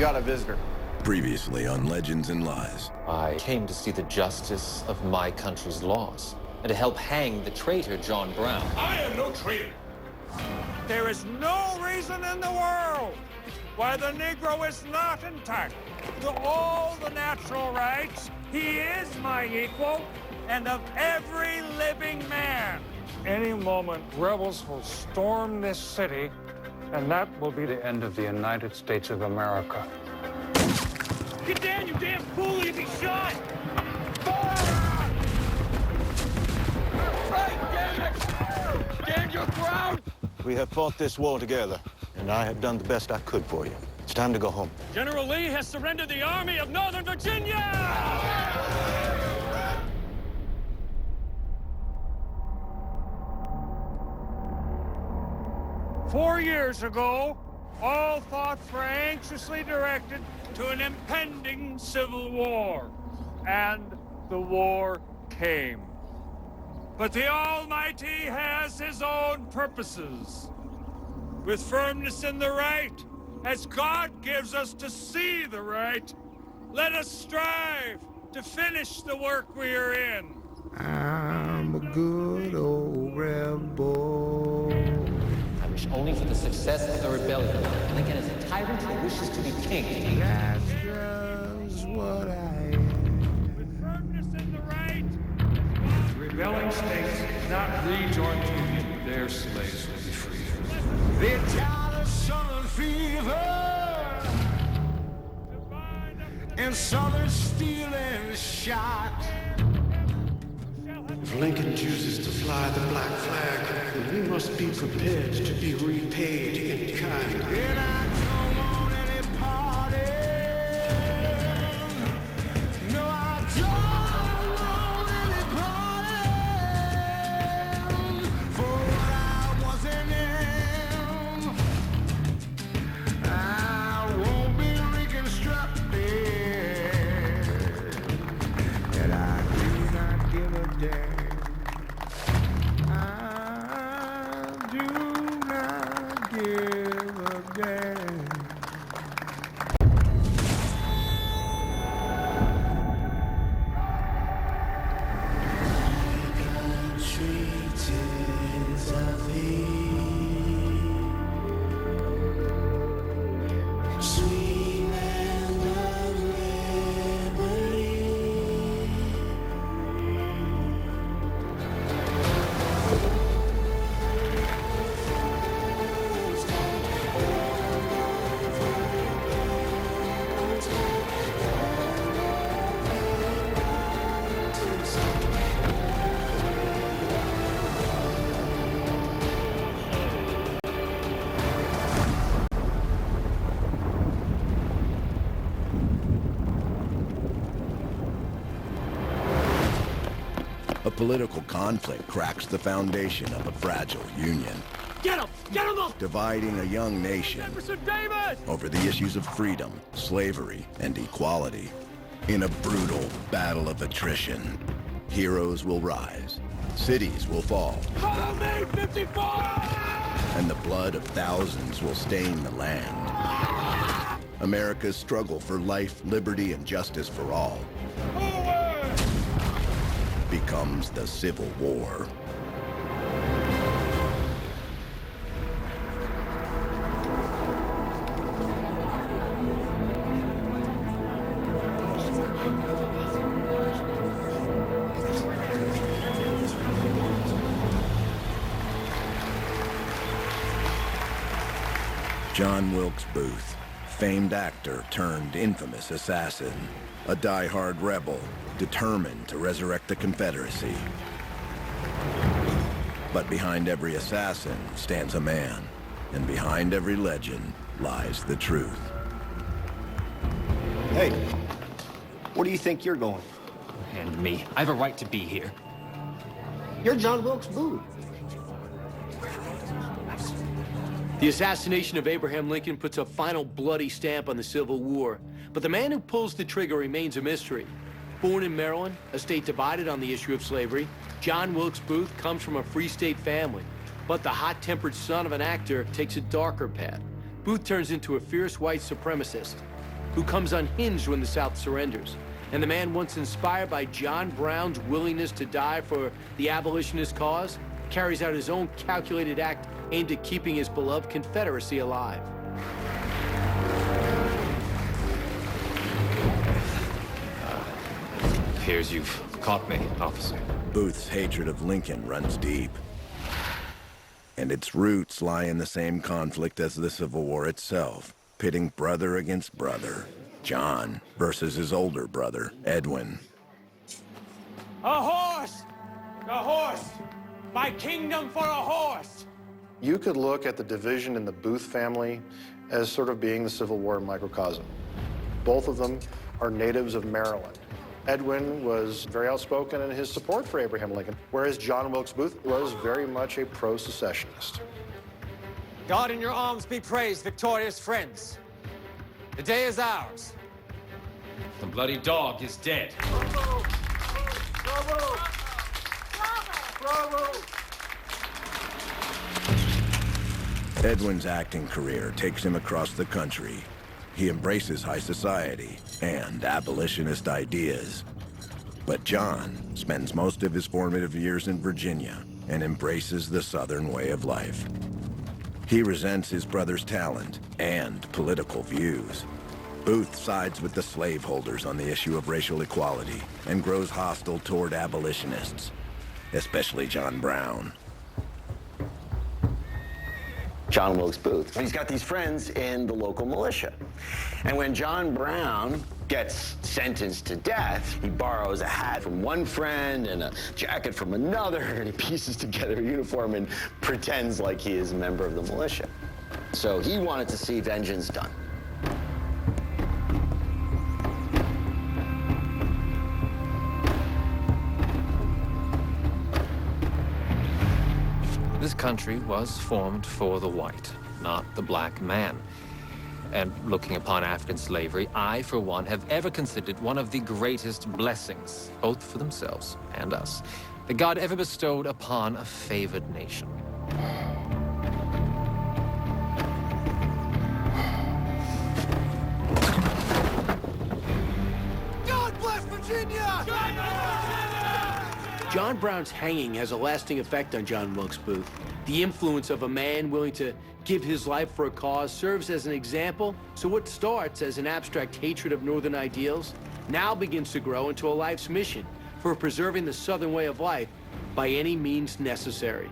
got a visitor. Previously on Legends and Lies. I came to see the justice of my country's laws and to help hang the traitor John Brown. I am no traitor. There is no reason in the world why the Negro is not intact. To all the natural rights, he is my equal, and of every living man. Any moment, rebels will storm this city, and that will be the end of the United States of America. Get down, you damn fool, you'll be shot! Fire! Right, damn it! Stand your ground! We have fought this war together, and I have done the best I could for you. It's time to go home. General Lee has surrendered the Army of Northern Virginia! 4 years ago, all thoughts were anxiously directed to an impending civil war, and the war came. But the Almighty has his own purposes. With firmness in the right, as God gives us to see the right, let us strive to finish the work we are in. I'm a good old rebel. I wish only for the success of the rebellion, and against a tyrant who wishes to be king. That's just what I am. With firmness in the right, rebelling states cannot rejoin the Union. Their slaves will be free. The child of southern fever and southern steel and shot. If Lincoln chooses to fly the black flag, then we must be prepared to be repaid in kind. And I don't want any party. No, I don't want any party. For what I wasn't in, I won't be reconstructed. And I do not give a damn. I do not give a damn. Treaties of thee, sweet land of liberty. A political conflict cracks the foundation of a fragile union, Get him! Get him up! dividing a young nation Jefferson Davis! over the issues of freedom, slavery, and equality. In a brutal battle of attrition, heroes will rise, cities will fall, Call me 54! and the blood of thousands will stain the land. America's struggle for life, liberty, and justice for all becomes the Civil War. John Wilkes Booth, famed actor turned infamous assassin, a die-hard rebel determined to resurrect the Confederacy. But behind every assassin stands a man, and behind every legend lies the truth. Hey, where do you think you're going? And me. I have a right to be here. You're John Wilkes Booth. The assassination of Abraham Lincoln puts a final bloody stamp on the Civil War, but the man who pulls the trigger remains a mystery. Born in Maryland, a state divided on the issue of slavery, John Wilkes Booth comes from a free state family. But the hot-tempered son of an actor takes a darker path. Booth turns into a fierce white supremacist. who comes unhinged when the South surrenders. And the man once inspired by John Brown's willingness to die for the abolitionist cause carries out his own calculated act aimed at keeping his beloved Confederacy alive. Appears you've caught me, officer. Booth's hatred of Lincoln runs deep, and its roots lie in the same conflict as the Civil War itself, pitting brother against brother. John versus his older brother, Edwin. A horse! A horse! My kingdom for a horse! You could look at the division in the Booth family as sort of being the Civil War microcosm. Both of them are natives of Maryland. Edwin was very outspoken in his support for Abraham Lincoln, whereas John Wilkes Booth was very much a pro-secessionist. God in your arms be praised, victorious friends. The day is ours. The bloody dog is dead. Bravo! Bravo! Bravo! Edwin's acting career takes him across the country. He embraces high society and abolitionist ideas. But John spends most of his formative years in Virginia and embraces the Southern way of life. He resents his brother's talent and political views. Booth sides with the slaveholders on the issue of racial equality and grows hostile toward abolitionists, especially John Brown. John Wilkes Booth. He's got these friends in the local militia. And when John Brown gets sentenced to death, he borrows a hat from one friend and a jacket from another, and he pieces together a uniform and pretends like he is a member of the militia. So he wanted to see vengeance done. This country was formed for the white, not the black man. And looking upon African slavery, I, for one, have ever considered one of the greatest blessings, both for themselves and us, that God ever bestowed upon a favored nation. God bless Virginia! John Brown's hanging has a lasting effect on John Wilkes Booth. The influence of a man willing to give his life for a cause serves as an example, so what starts as an abstract hatred of Northern ideals now begins to grow into a life's mission for preserving the Southern way of life by any means necessary.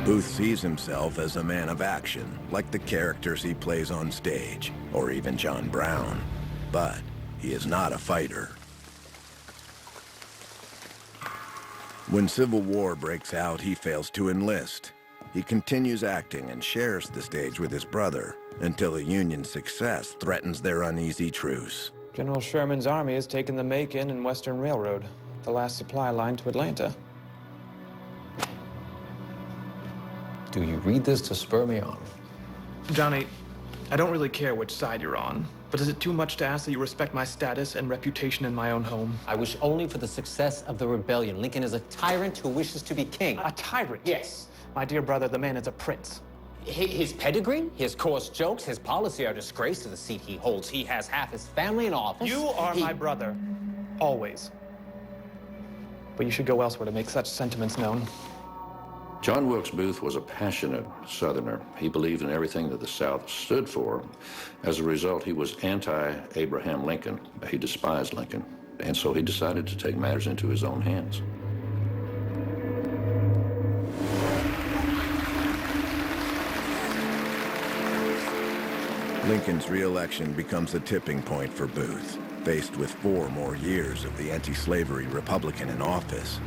Booth sees himself as a man of action, like the characters he plays on stage, or even John Brown. But he is not a fighter. When Civil War breaks out, he fails to enlist. He continues acting and shares the stage with his brother until a Union success threatens their uneasy truce. General Sherman's army has taken the Macon and Western Railroad, the last supply line to Atlanta. Do you read this to spur me on? Johnny, I don't really care which side you're on, but is it too much to ask that you respect my status and reputation in my own home? I wish only for the success of the rebellion. Lincoln is a tyrant who wishes to be king. A tyrant? Yes. My dear brother, the man is a prince. His pedigree, his coarse jokes, his policy are a disgrace to the seat he holds. He has half his family in office. You are my brother, always. But you should go elsewhere to make such sentiments known. John Wilkes Booth was a passionate Southerner. He believed in everything that the South stood for. As a result, he was anti-Abraham Lincoln. He despised Lincoln. And so he decided to take matters into his own hands. Lincoln's re-election becomes a tipping point for Booth. Faced with 4 more years of the anti-slavery Republican in office,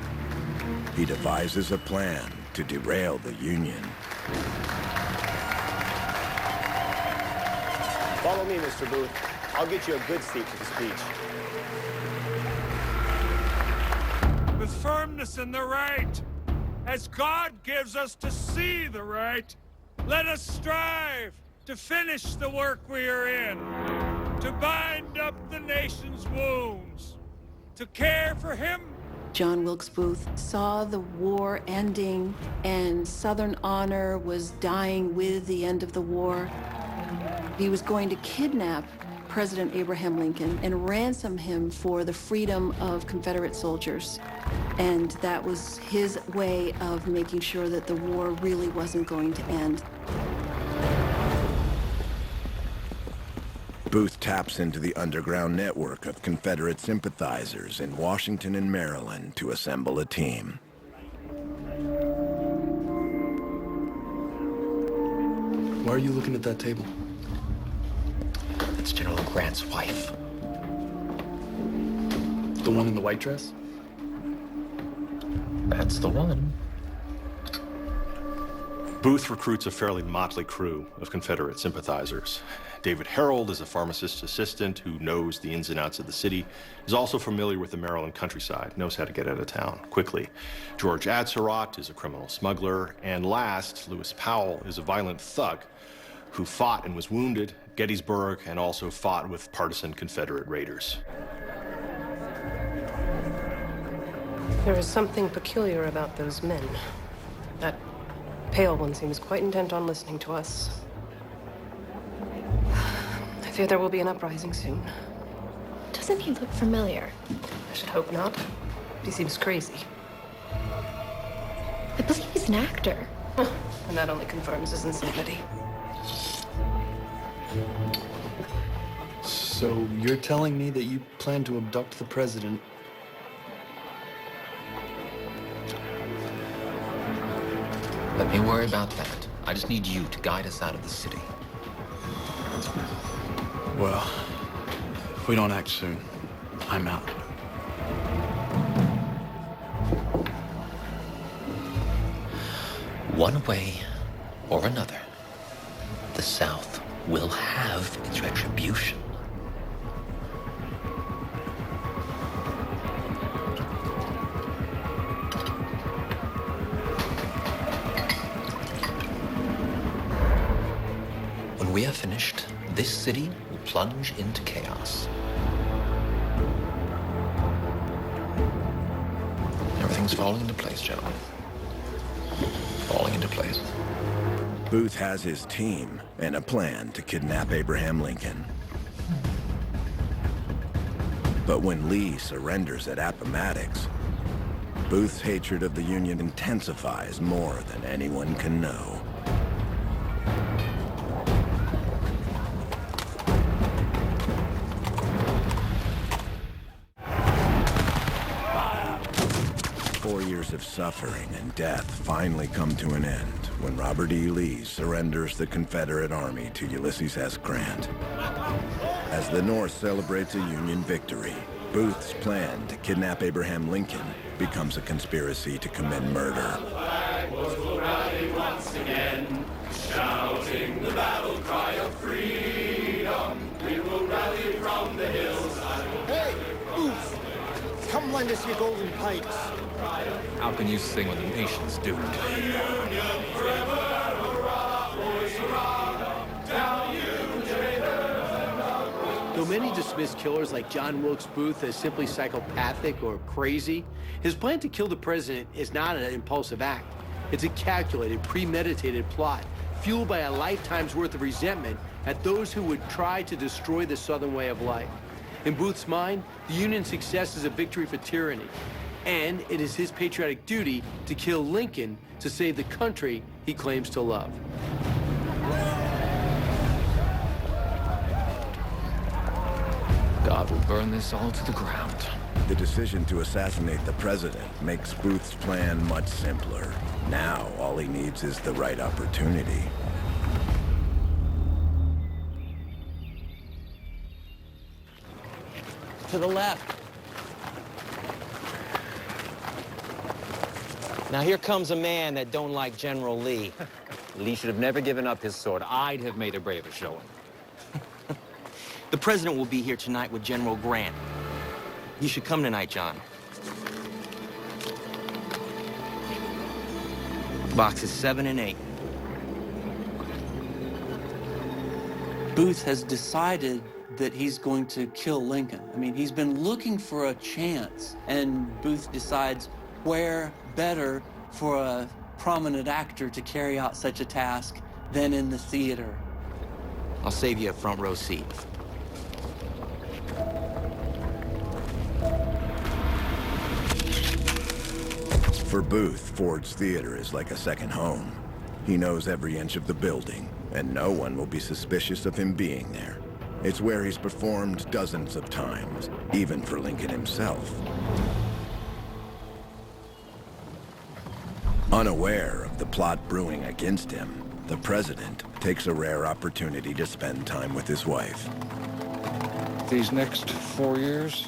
he devises a plan to derail the Union. Follow me, Mr. Booth. I'll get you a good seat for the speech. With firmness in the right, as God gives us to see the right, let us strive to finish the work we are in, to bind up the nation's wounds, to care for him John Wilkes Booth saw the war ending and Southern honor was dying with the end of the war. He was going to kidnap President Abraham Lincoln and ransom him for the freedom of Confederate soldiers. And that was his way of making sure that the war really wasn't going to end. Booth taps into the underground network of Confederate sympathizers in Washington and Maryland to assemble a team. Why are you looking at that table? That's General Grant's wife. The one in the white dress? That's the one. Booth recruits a fairly motley crew of Confederate sympathizers. David Harold is a pharmacist's assistant who knows the ins and outs of the city, is also familiar with the Maryland countryside, knows how to get out of town quickly. George Atzerodt is a criminal smuggler, and last, Lewis Powell is a violent thug who fought and was wounded at Gettysburg and also fought with partisan Confederate raiders. There is something peculiar about those men. That pale one seems quite intent on listening to us. I fear there will be an uprising soon. Doesn't he look familiar? I should hope not. He seems crazy. I believe he's an actor. And that only confirms his insanity. So you're telling me that you plan to abduct the president? Let me worry about that. I just need you to guide us out of the city. Well, if we don't act soon, I'm out. One way or another, the South will have its retribution. When we are finished, this city will plunge into chaos. Everything's falling into place, gentlemen. Falling into place. Booth has his team and a plan to kidnap Abraham Lincoln. But when Lee surrenders at Appomattox, Booth's hatred of the Union intensifies more than anyone can know. Of suffering and death finally come to an end when Robert E. Lee surrenders the Confederate Army to Ulysses S. Grant. As the North celebrates a Union victory, Booth's plan to kidnap Abraham Lincoln becomes a conspiracy to commit murder. Flag will rally once again, shouting the battle cry of freedom. We will rally from the hills. Hey, Booth! Come lend us your golden pipes. How can you sing with the nation's doomed? Though many dismiss killers like John Wilkes Booth as simply psychopathic or crazy, his plan to kill the president is not an impulsive act. It's a calculated, premeditated plot, fueled by a lifetime's worth of resentment at those who would try to destroy the Southern way of life. In Booth's mind, the Union's success is a victory for tyranny, and it is his patriotic duty to kill Lincoln to save the country he claims to love. God will burn this all to the ground. The decision to assassinate the president makes Booth's plan much simpler. Now, all he needs is the right opportunity. To the left. Now here comes a man that don't like General Lee. Lee should have never given up his sword. I'd have made a braver showing. The president will be here tonight with General Grant. You should come tonight, John. Boxes 7 and 8. Booth has decided that he's going to kill Lincoln. I mean, he's been looking for a chance, and Booth decides where better for a prominent actor to carry out such a task than in the theater. I'll save you a front row seat. For Booth, Ford's Theater is like a second home. He knows every inch of the building, and no one will be suspicious of him being there. It's where he's performed dozens of times, even for Lincoln himself. Unaware of the plot brewing against him, the president takes a rare opportunity to spend time with his wife. These next 4 years,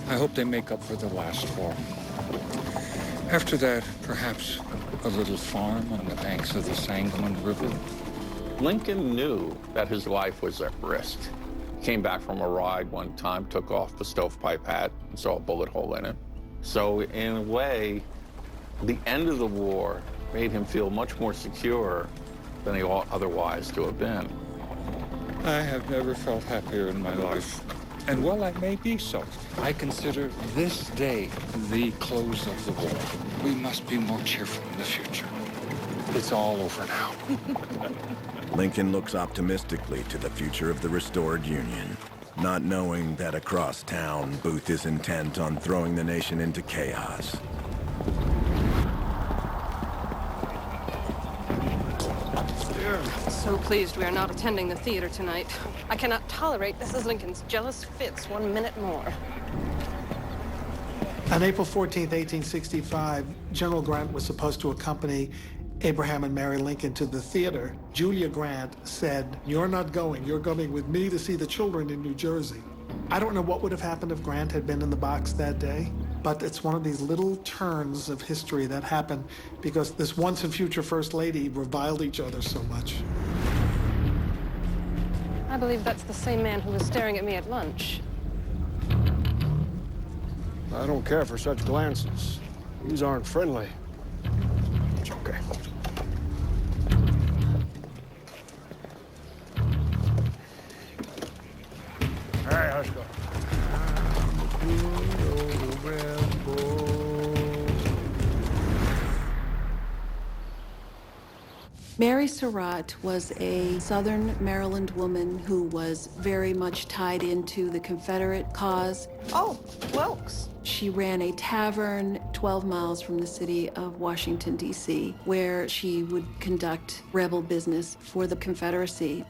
I hope they make up for the last 4. After that, perhaps a little farm on the banks of the Sangamon River. Lincoln knew that his life was at risk. He came back from a ride one time, took off the stovepipe hat, and saw a bullet hole in it. So in a way, the end of the war made him feel much more secure than he ought otherwise to have been. I have never felt happier in my life. And while I may be so, I consider this day the close of the war. We must be more cheerful in the future. It's all over now. Lincoln looks optimistically to the future of the restored Union, not knowing that across town, Booth is intent on throwing the nation into chaos. So pleased we are not attending the theater tonight. I cannot tolerate Mrs. Lincoln's jealous fits 1 minute more. On April 14, 1865, General Grant was supposed to accompany Abraham and Mary Lincoln to the theater. Julia Grant said, "You're not going. You're going with me to see the children in New Jersey." I don't know what would have happened if Grant had been in the box that day, but it's one of these little turns of history that happen because this once and future First Lady reviled each other so much. I believe that's the same man who was staring at me at lunch. I don't care for such glances. These aren't friendly. It's okay. All right, let's go. Mary Surratt was a Southern Maryland woman who was very much tied into the Confederate cause. Oh, Wilkes. She ran a tavern 12 miles from the city of Washington, D.C., where she would conduct rebel business for the Confederacy.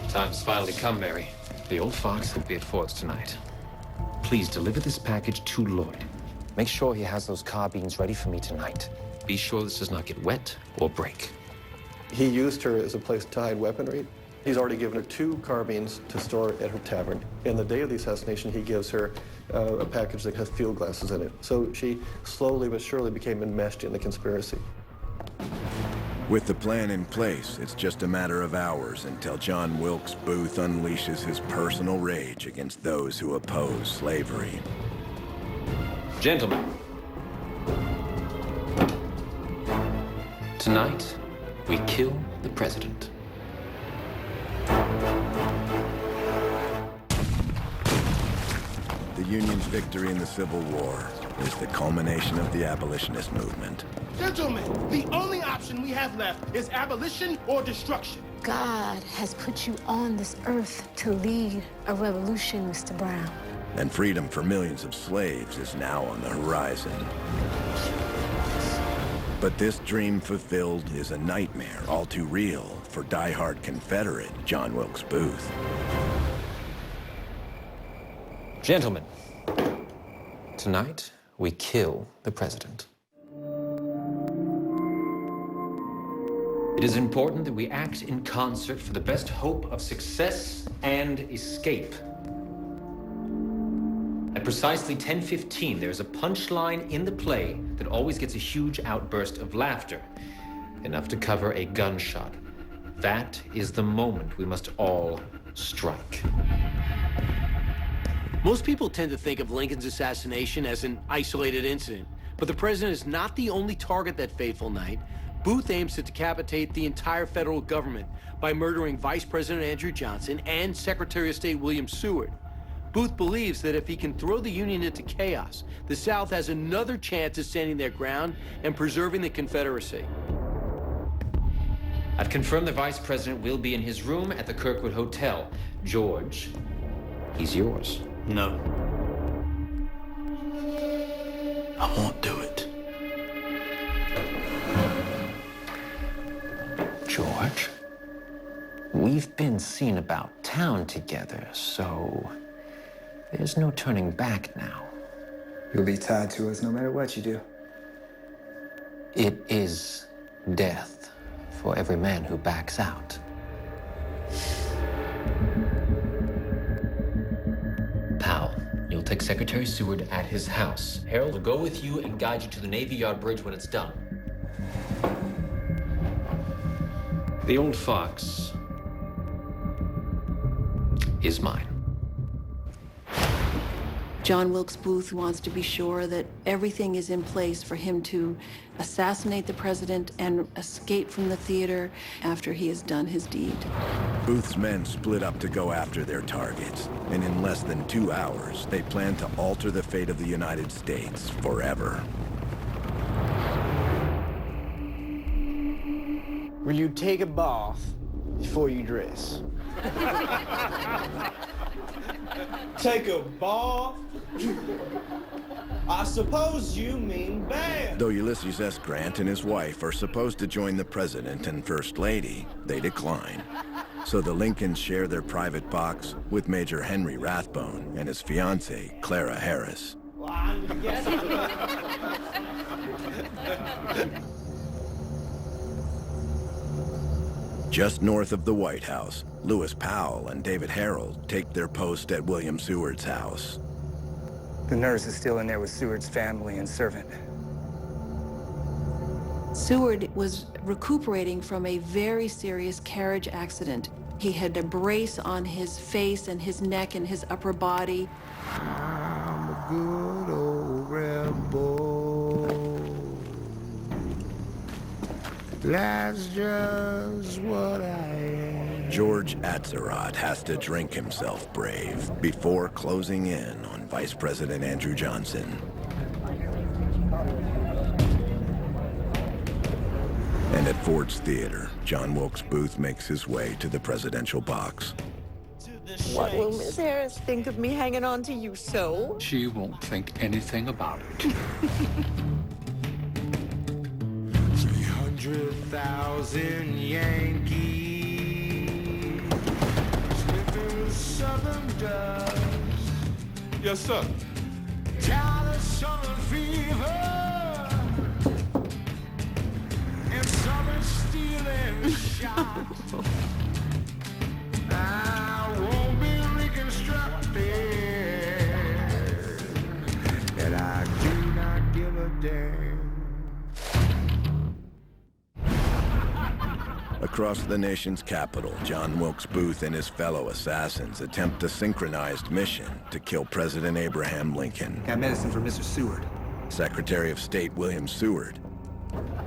Time's finally come, Mary. The old fox will be at Ford's tonight. Please deliver this package to Lloyd. Make sure he has those carbines ready for me tonight. Be sure this does not get wet or break. He used her as a place to hide weaponry. He's already given her 2 carbines to store at her tavern. And the day of the assassination, he gives her a package that has field glasses in it. So she slowly but surely became enmeshed in the conspiracy. With the plan in place, it's just a matter of hours until John Wilkes Booth unleashes his personal rage against those who oppose slavery. Gentlemen, tonight, we kill the president. The Union's victory in the Civil War is the culmination of the abolitionist movement. Gentlemen, the only option we have left is abolition or destruction. God has put you on this earth to lead a revolution, Mr. Brown. And freedom for millions of slaves is now on the horizon. But this dream fulfilled is a nightmare all too real for die-hard Confederate John Wilkes Booth. Gentlemen, tonight, we kill the president. It is important that we act in concert for the best hope of success and escape. At precisely 10:15, there's a punchline in the play that always gets a huge outburst of laughter, enough to cover a gunshot. That is the moment we must all strike. Most people tend to think of Lincoln's assassination as an isolated incident, but the president is not the only target that fateful night. Booth aims to decapitate the entire federal government by murdering Vice President Andrew Johnson and Secretary of State William Seward. Booth believes that if he can throw the Union into chaos, the South has another chance at standing their ground and preserving the Confederacy. I'd confirm the Vice President will be in his room at the Kirkwood Hotel. George, he's yours. No. I won't do it. George, we've been seen about town together, so there's no turning back now. You'll be tied to us no matter what you do. It is death for every man who backs out. Powell, you'll take Secretary Seward at his house. Harold will go with you and guide you to the Navy Yard Bridge when it's done. The old fox is mine. John Wilkes Booth wants to be sure that everything is in place for him to assassinate the president and escape from the theater after he has done his deed. Booth's men split up to go after their targets, and in less than 2 hours, they plan to alter the fate of the United States forever. Will you take a bath before you dress? Take a bath? I suppose you mean bad. Though Ulysses S. Grant and his wife are supposed to join the president and first lady, they decline. So the Lincolns share their private box with Major Henry Rathbone and his fiancée, Clara Harris. Well, I'm together. Just north of the White House, Lewis Powell and David Harold take their post at William Seward's house. The nurse is still in there with Seward's family and servant. Seward was recuperating from a very serious carriage accident. He had a brace on his face and his neck and his upper body. I'm a good old rebel. That's just what I am. George Atzerodt has to drink himself brave before closing in on Vice President Andrew Johnson. And at Ford's Theater, John Wilkes Booth makes his way to the presidential box. What will Miss Harris think of me hanging on to you so? She won't think anything about it. 300,000 Yankees sniffing the southern dust. Yes, sir. Tired of southern fever and southern stealing shots. I won't be reconstructed, and I do not give a damn. Across the nation's capital, John Wilkes Booth and his fellow assassins attempt a synchronized mission to kill President Abraham Lincoln. Got medicine for Mr. Seward. Secretary of State William Seward,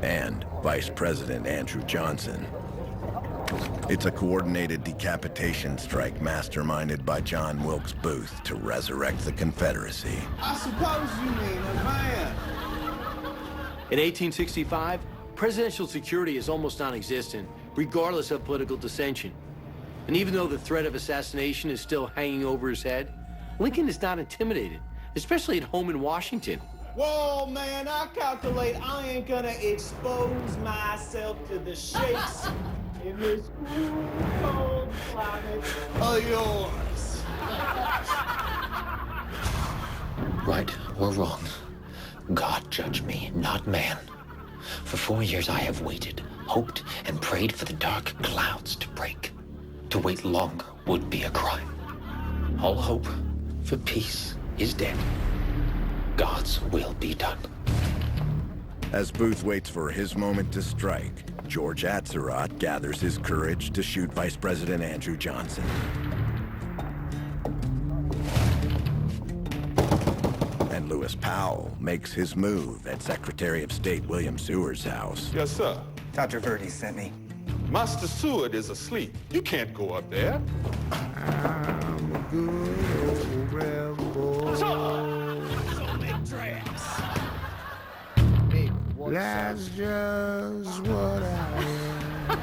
and Vice President Andrew Johnson. It's a coordinated decapitation strike masterminded by John Wilkes Booth to resurrect the Confederacy. I suppose you mean a man. In 1865, presidential security is almost non-existent, regardless of political dissension. And even though the threat of assassination is still hanging over his head, Lincoln is not intimidated, especially at home in Washington. Whoa, man, I calculate I ain't gonna expose myself to the shakes in this cool, cold climate of yours. Right or wrong, God judge me, not man. For 4 years I have waited, hoped, and prayed for the dark clouds to break. To wait longer would be a crime. All hope for peace is dead. God's will be done. As Booth waits for his moment to strike, George Atzerodt gathers his courage to shoot Vice President Andrew Johnson. And Lewis Powell makes his move at Secretary of State William Seward's house. Yes, sir. Dr. Verdi sent me. Master Seward is asleep. You can't go up there. I'm a good old rebel. So make traps. That's just what I am.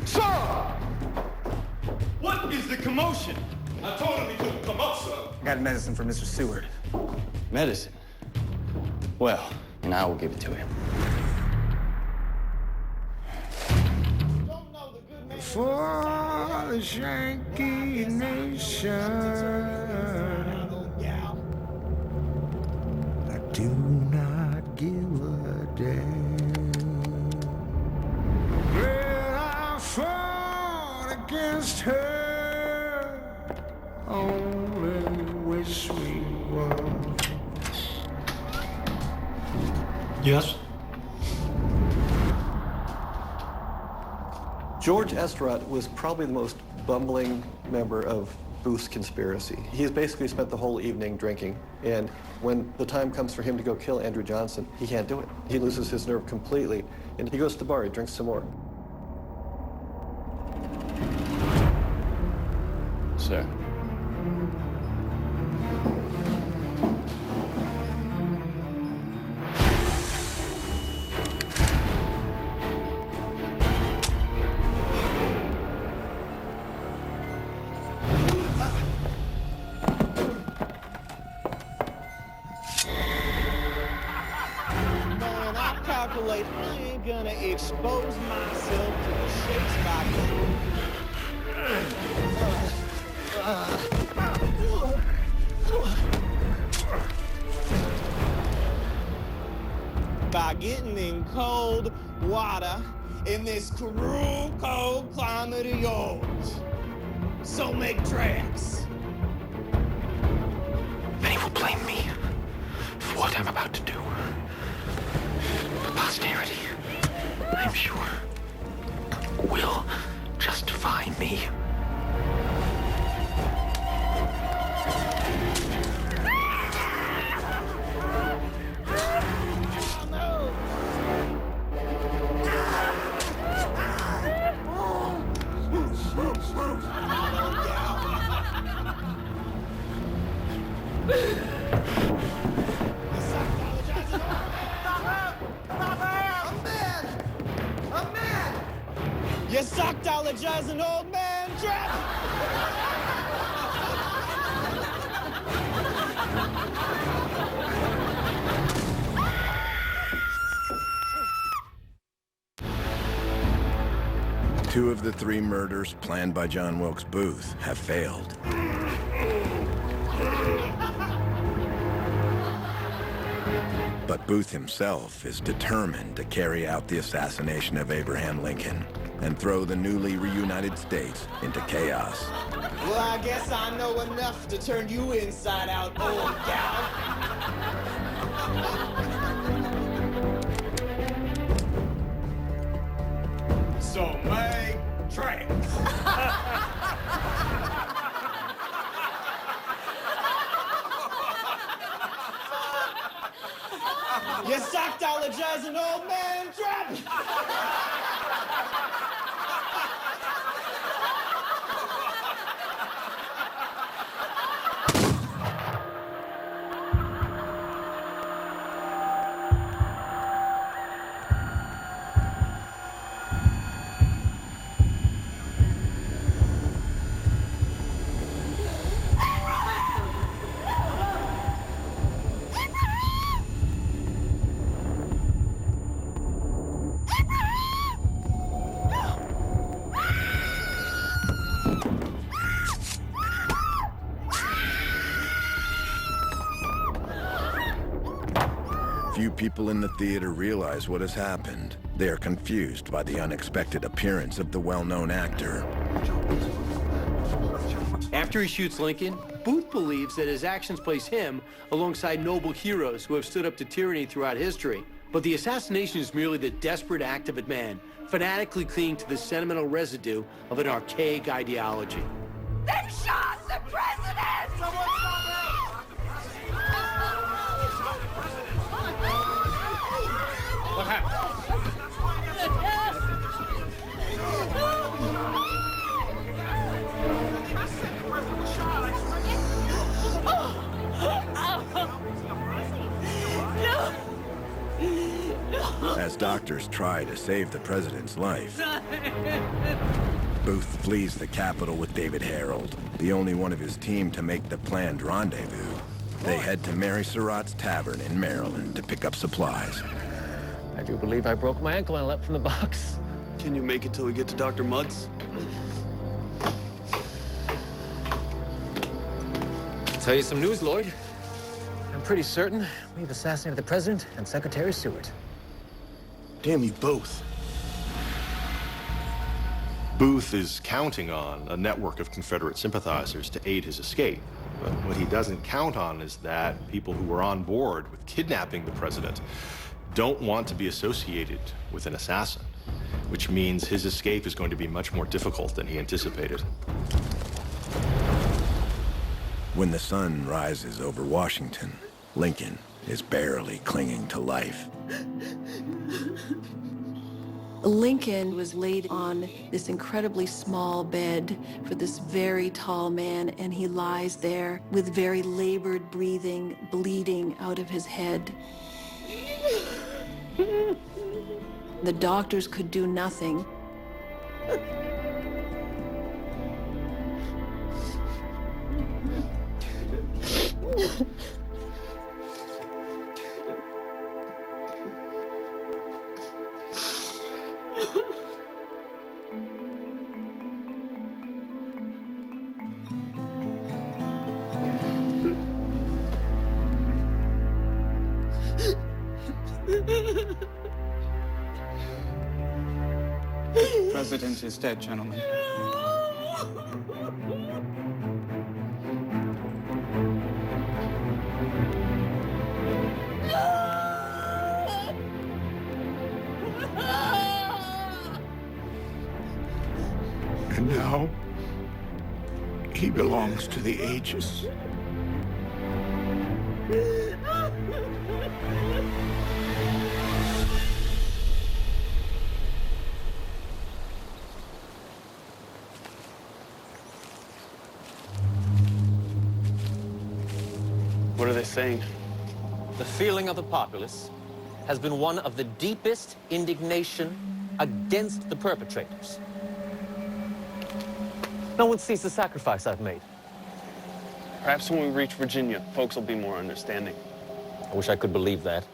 Sir! What is the commotion? I told him he couldn't come up, sir. I got medicine for Mr. Seward. Medicine? Well, and I will give it to him. For the Yankee Nation, I do not give a damn. When I fought against her, only wish me well. Yes? George Estrott was probably the most bumbling member of Booth's conspiracy. He's basically spent the whole evening drinking, and when the time comes for him to go kill Andrew Johnson, he can't do it. He loses his nerve completely, and he goes to the bar, he drinks some more. Sir. I ain't gonna expose myself to the shakes by getting in cold water in this cruel cold climate of yours. So make traps. Many will blame me for what I'm about to do. Posterity, I'm sure, will justify me. You sockdologizing an old man trap! Two of the three murders planned by John Wilkes Booth have failed. But Booth himself is determined to carry out the assassination of Abraham Lincoln and throw the newly reunited states into chaos. Well, I guess I know enough to turn you inside out, old gal. So make traps. You sockdologizing old man trap! Few people in the theater realize what has happened. They are confused by the unexpected appearance of the well-known actor. After he shoots Lincoln, Booth believes that his actions place him alongside noble heroes who have stood up to tyranny throughout history. But the assassination is merely the desperate act of a man fanatically clinging to the sentimental residue of an archaic ideology. They shot the president! Someone stop What happened? As doctors try to save the president's life, Booth flees the Capitol with David Harold, the only one of his team to make the planned rendezvous. They head to Mary Surratt's Tavern in Maryland to pick up supplies. I do believe I broke my ankle when I leapt from the box. Can you make it till we get to Dr. Mudd's? I'll tell you some news, Lloyd. I'm pretty certain we've assassinated the president and Secretary Seward. Damn you both. Booth is counting on a network of Confederate sympathizers to aid his escape. But what he doesn't count on is that people who were on board with kidnapping the president don't want to be associated with an assassin, which means his escape is going to be much more difficult than he anticipated. When the sun rises over Washington, Lincoln is barely clinging to life. Lincoln was laid on this incredibly small bed for this very tall man, and he lies there with very labored breathing, bleeding out of his head. The doctors could do nothing. The president is dead, gentlemen. And now, he belongs to the ages. What are they saying? The feeling of the populace has been one of the deepest indignation against the perpetrators. No one sees the sacrifice I've made. Perhaps when we reach Virginia, folks will be more understanding. I wish I could believe that.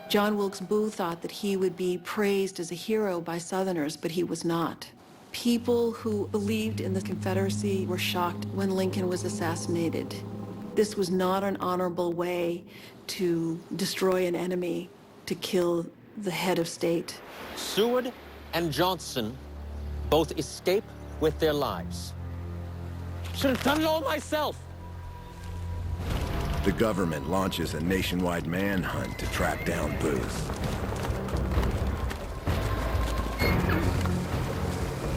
John Wilkes Booth thought that he would be praised as a hero by Southerners, but he was not. People who believed in the Confederacy were shocked when Lincoln was assassinated. This was not an honorable way to destroy an enemy, to kill the head of state. Seward and Johnson both escape with their lives. Should have done it all myself. The government launches a nationwide manhunt to track down Booth.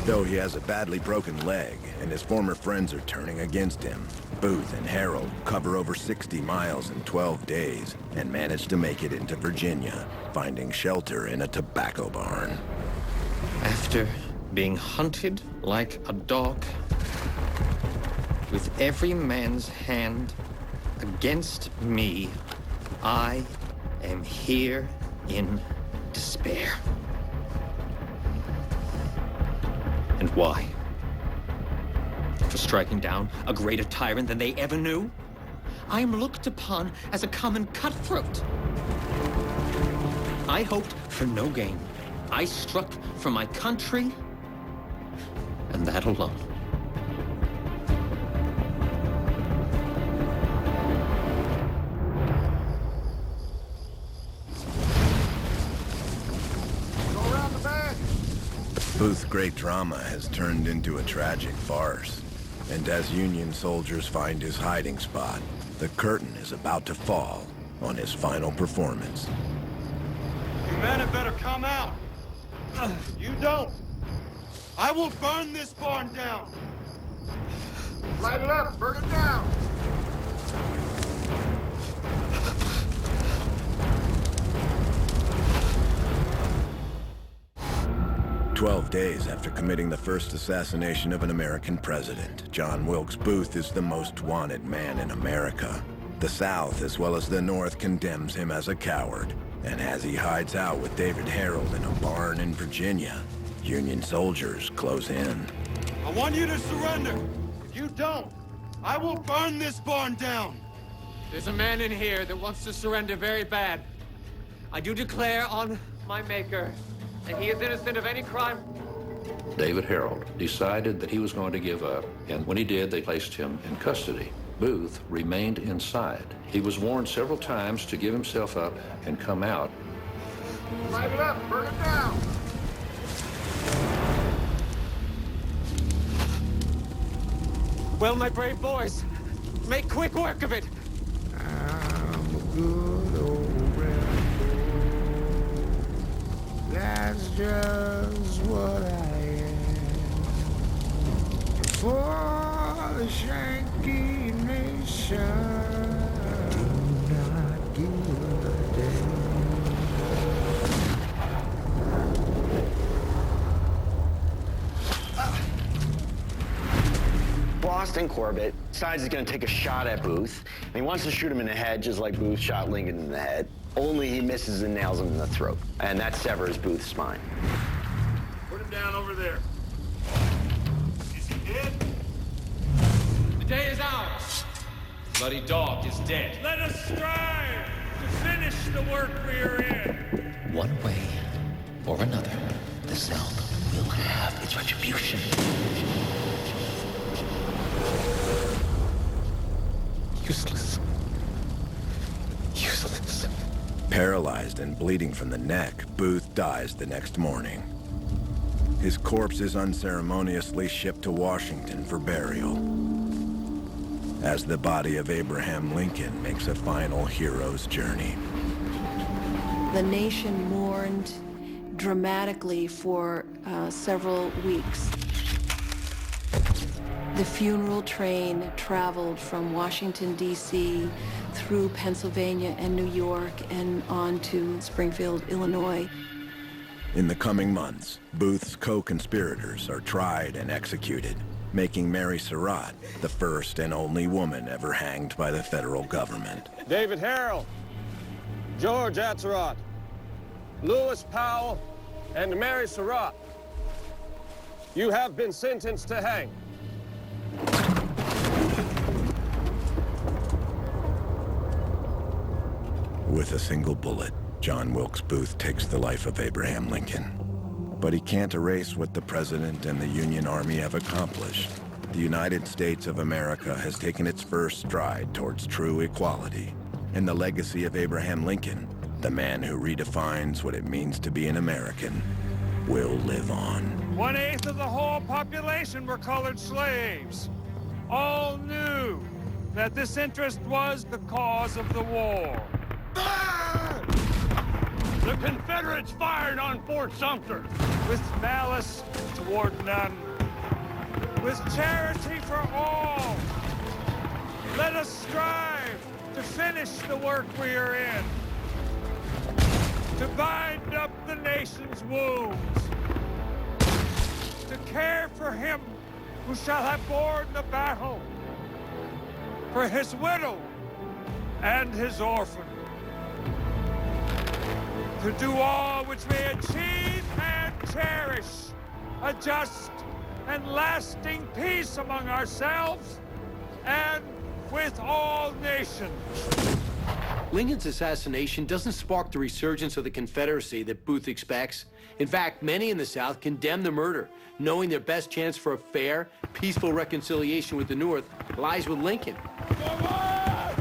Though he has a badly broken leg and his former friends are turning against him, Booth and Harold cover over 60 miles in 12 days and manage to make it into Virginia, finding shelter in a tobacco barn. After being hunted like a dog, with every man's hand against me, I am here in despair. And why? For striking down a greater tyrant than they ever knew? I am looked upon as a common cutthroat. I hoped for no gain. I struck for my country, and that alone. Booth's great drama has turned into a tragic farce. And as Union soldiers find his hiding spot, the curtain is about to fall on his final performance. men had better come out. You don't. I will burn this barn down. Light it up, burn it down. 12 days after committing the first assassination of an American president, John Wilkes Booth is the most wanted man in America. The South, as well as the North, condemns him as a coward. And as he hides out with David Harold in a barn in Virginia, Union soldiers close in. I want you to surrender. If you don't, I will burn this barn down. There's a man in here that wants to surrender very bad. I do declare on my maker that he is innocent of any crime. David Harold decided that he was going to give up, and when he did, they placed him in custody. Booth remained inside. He was warned several times to give himself up and come out. Light it up, burn it down. Well, my brave boys, make quick work of it. I'm a good old rebel. That's just what I am. For the Shanky Nation, do not give a damn. Boston Corbett decides he's going to take a shot at Booth, and he wants to shoot him in the head just like Booth shot Lincoln in the head, only he misses and nails him in the throat, and that severs Booth's spine. Put him down over there. Is he dead? The day is ours. The bloody dog is dead. Let us strive to finish the work we are in. One way or another, the South will have its retribution. Useless. Useless. Paralyzed and bleeding from the neck, Booth dies the next morning. His corpse is unceremoniously shipped to Washington for burial, as the body of Abraham Lincoln makes a final hero's journey. The nation mourned dramatically for several weeks. The funeral train traveled from Washington, D.C., through Pennsylvania and New York, and on to Springfield, Illinois. In the coming months, Booth's co-conspirators are tried and executed, making Mary Surratt the first and only woman ever hanged by the federal government. David Harold, George Atzerodt, Lewis Powell, and Mary Surratt. You have been sentenced to hang. With a single bullet, John Wilkes Booth takes the life of Abraham Lincoln. But he can't erase what the President and the Union Army have accomplished. The United States of America has taken its first stride towards true equality. And the legacy of Abraham Lincoln, the man who redefines what it means to be an American, will live on. 1/8 of the whole population were colored slaves. All knew that this interest was the cause of the war. The Confederates fired on Fort Sumter with malice toward none, with charity for all. Let us strive to finish the work we are in, to bind up the nation's wounds, to care for him who shall have borne the battle, for his widow and his orphan, to do all which may achieve and cherish a just and lasting peace among ourselves and with all nations. Lincoln's assassination doesn't spark the resurgence of the Confederacy that Booth expects. In fact, many in the South condemn the murder, knowing their best chance for a fair, peaceful reconciliation with the North lies with Lincoln.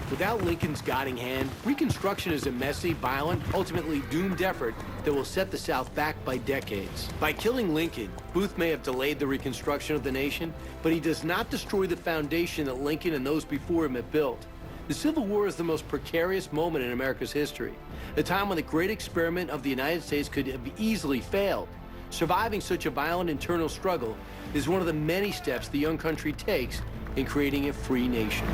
Without Lincoln's guiding hand, Reconstruction is a messy, violent, ultimately doomed effort that will set the South back by decades. By killing Lincoln, Booth may have delayed the reconstruction of the nation, but he does not destroy the foundation that Lincoln and those before him have built. The Civil War is the most precarious moment in America's history, a time when the great experiment of the United States could have easily failed. Surviving such a violent internal struggle is one of the many steps the young country takes in creating a free nation.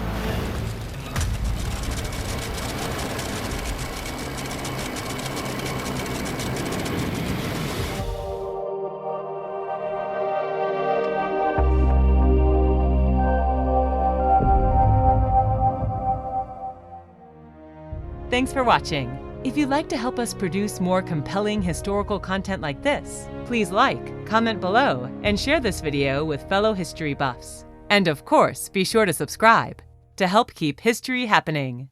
Thanks for watching. If you'd like to help us produce more compelling historical content like this, please like, comment below, and share this video with fellow history buffs. And of course, be sure to subscribe to help keep history happening.